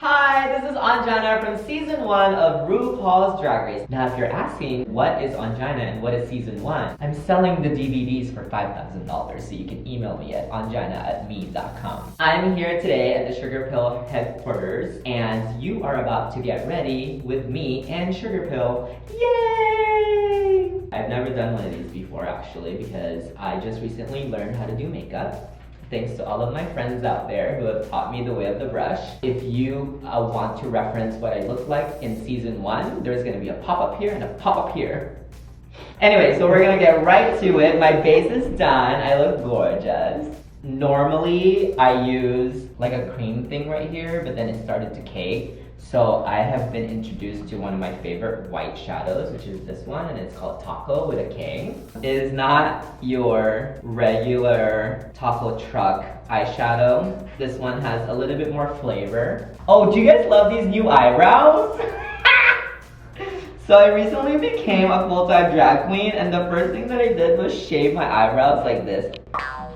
Hi, this is Anjana from season 1 of RuPaul's Drag Race. Now if you're asking what is Anjana and what is season 1, I'm selling the DVDs for $5,000, so you can email me at anjana@me.com. I'm here today at the Sugarpill headquarters and you are about to get ready with me and Sugarpill. Yay! I've never done one of these before actually because I just recently learned how to do makeup. Thanks to all of my friends out there who have taught me the way of the brush. If you want to reference what I look like in season 1, there's gonna be a pop-up here and a pop-up here. Anyway, so we're gonna get right to it. My base is done. I look gorgeous. Normally, I use like a cream thing right here, but then it started to cake. So I have been introduced to one of my favorite white shadows, which is this one, and it's called Taco with a K. It is not your regular taco truck eyeshadow. This one has a little bit more flavor. Oh, do you guys love these new eyebrows? So I recently became a full-time drag queen, and the first thing that I did was shave my eyebrows like this.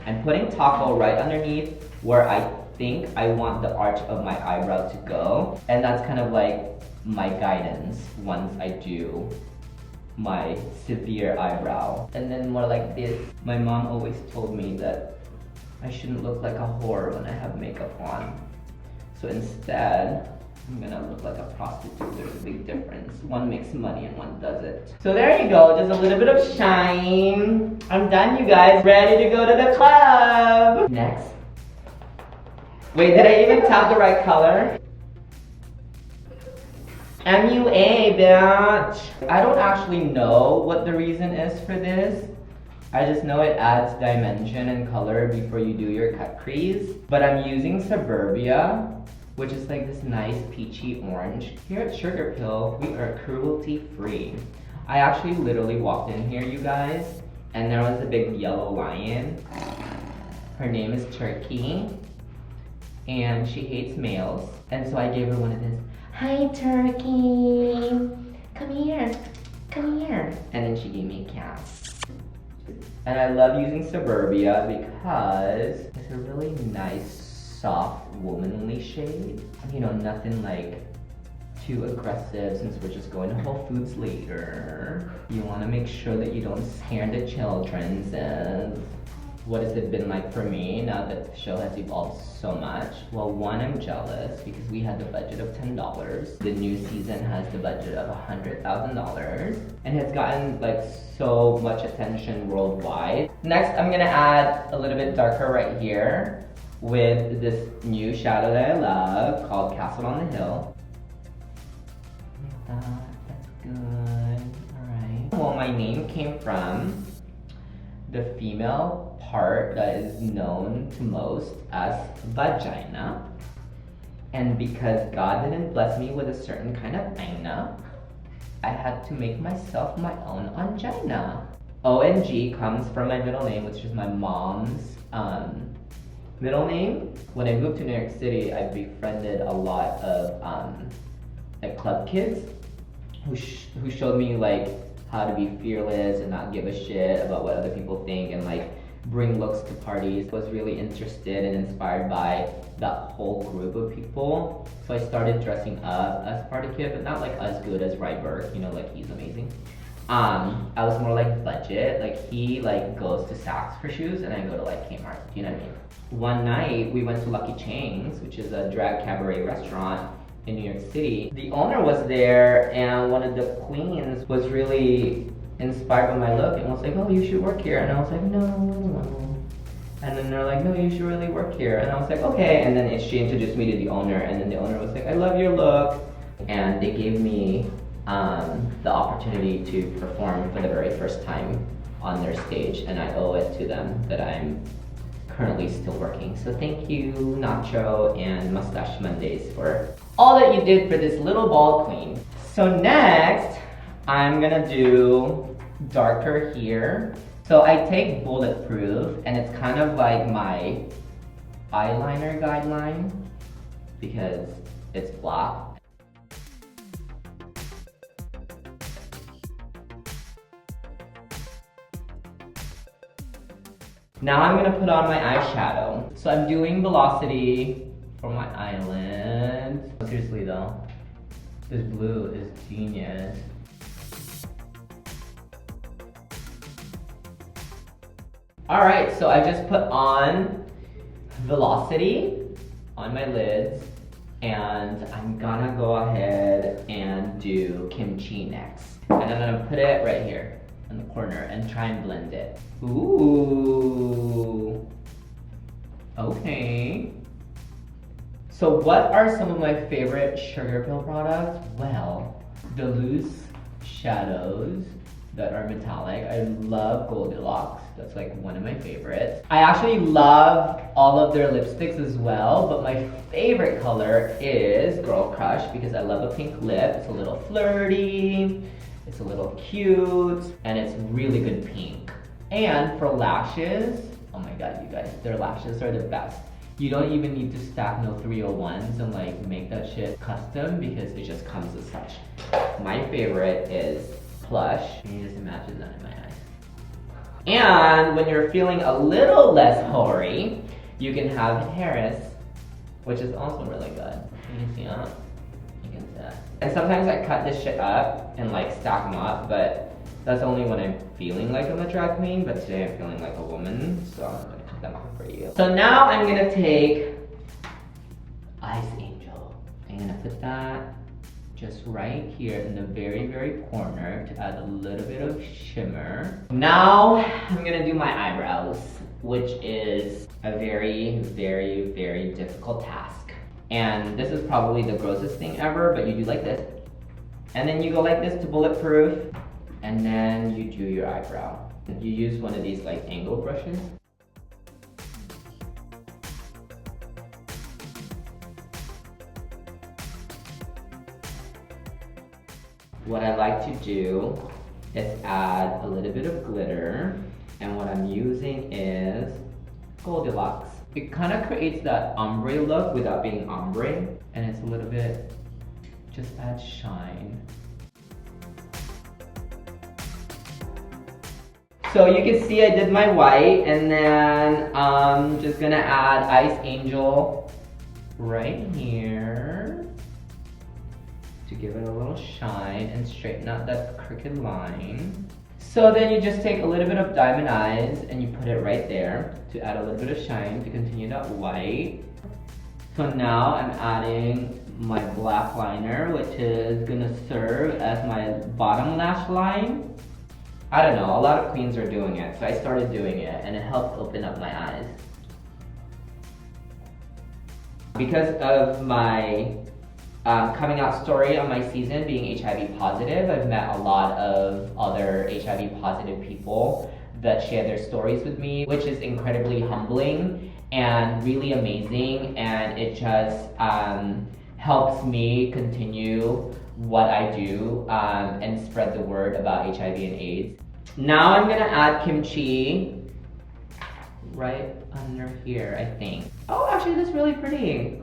I'm putting Taco right underneath where I think I want the arch of my eyebrow to go, and that's kind of like my guidance once I do my severe eyebrow. And then more like this. My mom always told me that I shouldn't look like a whore when I have makeup on, so instead I'm gonna look like a prostitute. There's a big difference. One makes money and one doesn't. So there you go, just a little bit of shine. I'm done, you guys. Ready to go to the club. Next. Wait, did I even tap the right color? MUA, bitch. I don't actually know what the reason is for this. I just know it adds dimension and color before you do your cut crease. But I'm using Suburbia, which is like this nice peachy orange. Here at Sugarpill, we are cruelty free. I actually literally walked in here, you guys, and there was a big yellow lion. Her name is Turkey. And she hates males, and so I gave her one of this. Hi, Turkey. Come here. Come here. And then she gave me a cat. And I love using Suburbia because it's a really nice, soft, womanly shade. You know, nothing like too aggressive since we're just going to Whole Foods later. You want to make sure that you don't scare the children. And what has it been like for me now that the show has evolved so much? Well, one, I'm jealous because we had the budget of $10. The new season has the budget of $100,000 and has gotten like so much attention worldwide. Next, I'm gonna add a little bit darker right here with this new shadow that I love called Castle on the Hill. That's good, all right. Well, my name came from the female part that is known to most as vagina. And because God didn't bless me with a certain kind of aina, I had to make myself my own angina. ONG comes from my middle name, which is my mom's middle name. When I moved to New York City, I befriended a lot of like club kids who showed me like how to be fearless and not give a shit about what other people think and like bring looks to parties. I was really interested and inspired by that whole group of people. So I started dressing up as Party Kid, but not like as good as Ryberg, you know, like he's amazing. I was more like budget, like he like goes to Saks for shoes and I go to like Kmart, you know what I mean? One night we went to Lucky Chang's, which is a drag cabaret restaurant in New York City. The owner was there and one of the queens was really inspired by my look and was like, oh, you should work here. And I was like, no. And then they're like, no, you should really work here. And I was like, okay. And then she introduced me to the owner and then the owner was like, I love your look. And they gave me the opportunity to perform for the very first time on their stage. And I owe it to them that I'm currently still working. So thank you, Nacho and Mustache Mondays, for all that you did for this little bald queen. So next, I'm gonna do darker here. So I take Bulletproof, and it's kind of like my eyeliner guideline because it's black. Now I'm gonna put on my eyeshadow. So I'm doing Velocity for my island. Seriously though, this blue is genius. Alright, so I just put on Velocity on my lids, and I'm gonna go ahead and do Kimchi next. And I'm gonna put it right here in the corner and try and blend it. Ooh. Okay. So what are some of my favorite Sugarpill products? Well, the loose shadows that are metallic. I love Goldilocks. That's like one of my favorites. I actually love all of their lipsticks as well, but my favorite color is Girl Crush because I love a pink lip. It's a little flirty, it's a little cute, and it's really good pink. And for lashes, oh my god, you guys, their lashes are the best. You don't even need to stack no 301s and like make that shit custom because it just comes as such. My favorite is Plush. Can you just imagine that in my eyes? And when you're feeling a little less hoary, you can have Harris, which is also really good. Can you see that? You can see that. And sometimes I cut this shit up and like stack them up, but that's only when I'm feeling like I'm a drag queen, but today I'm feeling like a woman, so I'm gonna cut them off for you. So now I'm gonna take Ice Angel. I'm gonna put that just right here in the very, very corner to add a little bit of shimmer. Now I'm gonna do my eyebrows, which is a very, very, very difficult task. And this is probably the grossest thing ever, but you do like this. And then you go like this to bulletproof, and then you do your eyebrow. You use one of these like angle brushes. What I like to do is add a little bit of glitter, and what I'm using is Goldilocks. It kind of creates that ombre look without being ombre, and it's a little bit, just adds shine. So you can see I did my white, and then I'm just gonna add Ice Angel right here to give it a little shine and straighten out that crooked line. So then you just take a little bit of Diamond Eyes and you put it right there to add a little bit of shine to continue that white. So now I'm adding my black liner, which is gonna serve as my bottom lash line. I don't know, a lot of queens are doing it, so I started doing it and it helped open up my eyes. Because of my coming out story on my season being HIV positive, I've met a lot of other HIV positive people that share their stories with me, which is incredibly humbling and really amazing, and it just helps me continue what I do and spread the word about HIV and AIDS. Now I'm gonna add kimchi right under here, I think. Oh, actually that's really pretty.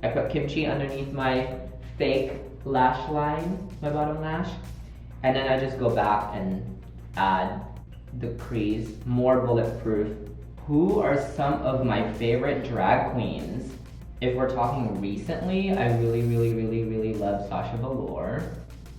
I put kimchi underneath my fake lash line, my bottom lash, and then I just go back and add the crease, more bulletproof. Who are some of my favorite drag queens? If we're talking recently, I really love Sasha Velour.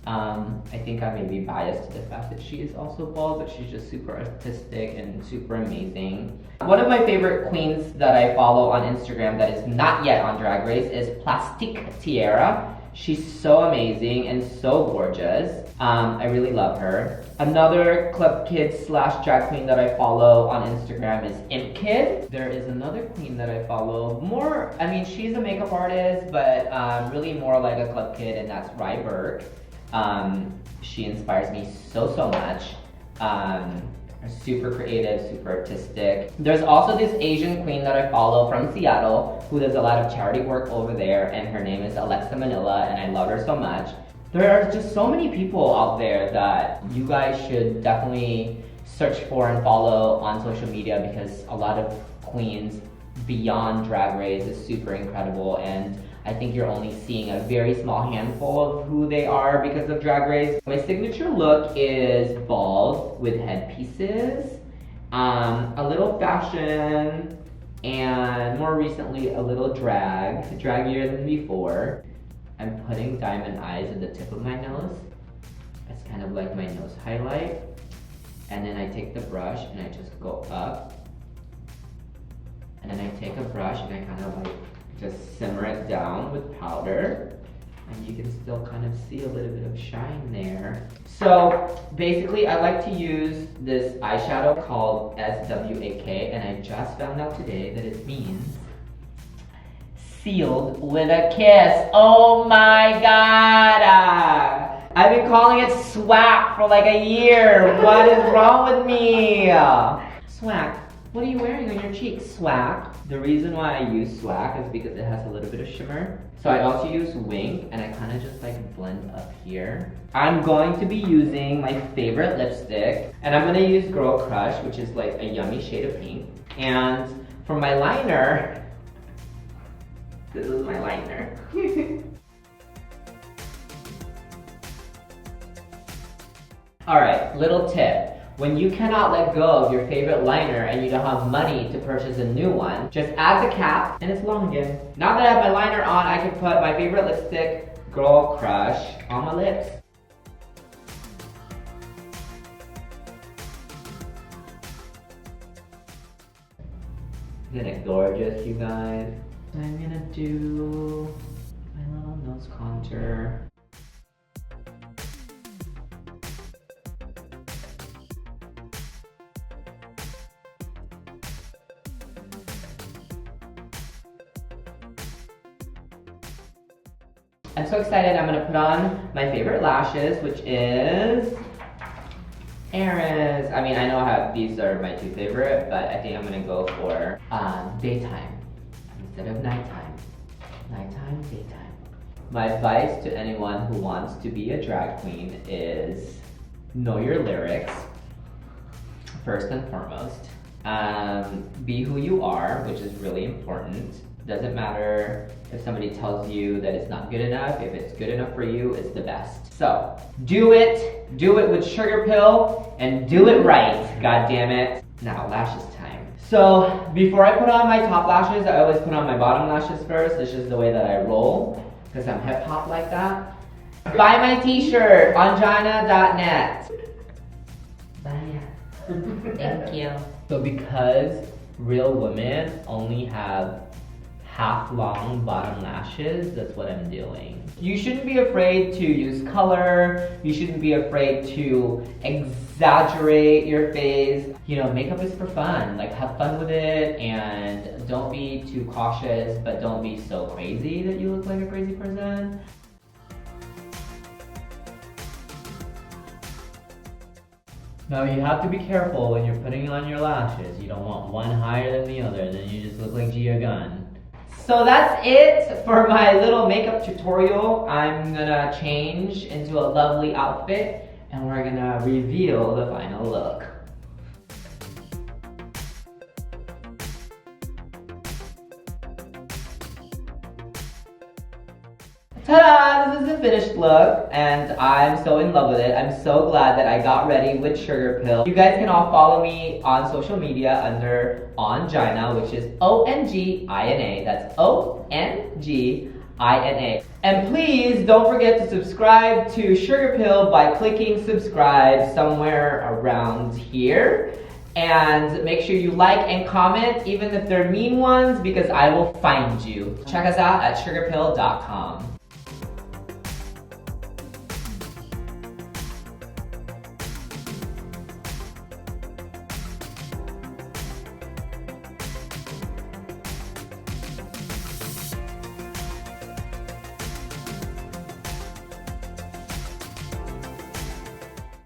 I think I may be biased to the fact that she is also bald, but she's just super artistic and super amazing. One of my favorite queens that I follow on Instagram that is not yet on Drag Race is Plastic Tiara. She's so amazing and so gorgeous. I really love her. Another club kid slash drag queen that I follow on Instagram is Imp Kid. There is another queen that I follow more, I mean, she's a makeup artist, but really more like a club kid, and that's Rye Burke. She inspires me so much. Super creative, super artistic. There's also this Asian queen that I follow from Seattle who does a lot of charity work over there, and her name is Alexa Manila, and I love her so much. There are just so many people out there that you guys should definitely search for and follow on social media, because a lot of queens beyond Drag Race is super incredible, and I think you're only seeing a very small handful of who they are because of Drag Race. My signature look is bald with headpieces, a little fashion, and more recently a little draggier than before. I'm putting diamond eyes at the tip of my nose. It's kind of like my nose highlight. And then I take the brush and I just go up. And then I take a brush and I kind of like just simmer it down with powder. And you can still kind of see a little bit of shine there. So basically I like to use this eyeshadow called SWAK, and I just found out today that it means sealed with a kiss. Oh my god! I've been calling it swag for like a year. What is wrong with me? Swag. What are you wearing on your cheeks? Swag. The reason why I use swag is because it has a little bit of shimmer. So I also use wing, and I kind of just like blend up here. I'm going to be using my favorite lipstick, and I'm gonna use Girl Crush, which is like a yummy shade of pink. And for my liner, this is my liner. Alright, little tip. When you cannot let go of your favorite liner and you don't have money to purchase a new one, just add the cap and it's long again. Now that I have my liner on, I can put my favorite lipstick, Girl Crush, on my lips. Isn't it gorgeous, you guys? I'm gonna do my little nose contour. I'm so excited. I'm gonna put on my favorite lashes, which is Erin's. I mean, I know these are my two favorite, but I think I'm gonna go for daytime instead of nighttime. Nighttime, daytime. My advice to anyone who wants to be a drag queen is know your lyrics, first and foremost. Be who you are, which is really important. Doesn't matter if somebody tells you that it's not good enough. If it's good enough for you, it's the best. So, do it with Sugarpill, and do it right, god damn it. Now, lashes time. So, before I put on my top lashes, I always put on my bottom lashes first. This is the way that I roll, because I'm hip hop like that. Buy my t-shirt, ongina.net. Bye. Thank you. So because real women only have half long bottom lashes, that's what I'm doing. You shouldn't be afraid to use color. You shouldn't be afraid to exaggerate your face. You know, makeup is for fun. Like, have fun with it, and don't be too cautious, but don't be so crazy that you look like a crazy person. Now you have to be careful when you're putting on your lashes. You don't want one higher than the other, then you just look like Gia Gunn. So that's it for my little makeup tutorial. I'm gonna change into a lovely outfit and we're gonna reveal the final look. Ta-da! This is the finished look and I'm so in love with it. I'm so glad that I got ready with Sugarpill. You guys can all follow me on social media under ONGINA, which is ONGINA. That's ONGINA. And please don't forget to subscribe to Sugarpill by clicking subscribe somewhere around here. And make sure you like and comment, even if they're mean ones, because I will find you. Check us out at sugarpill.com.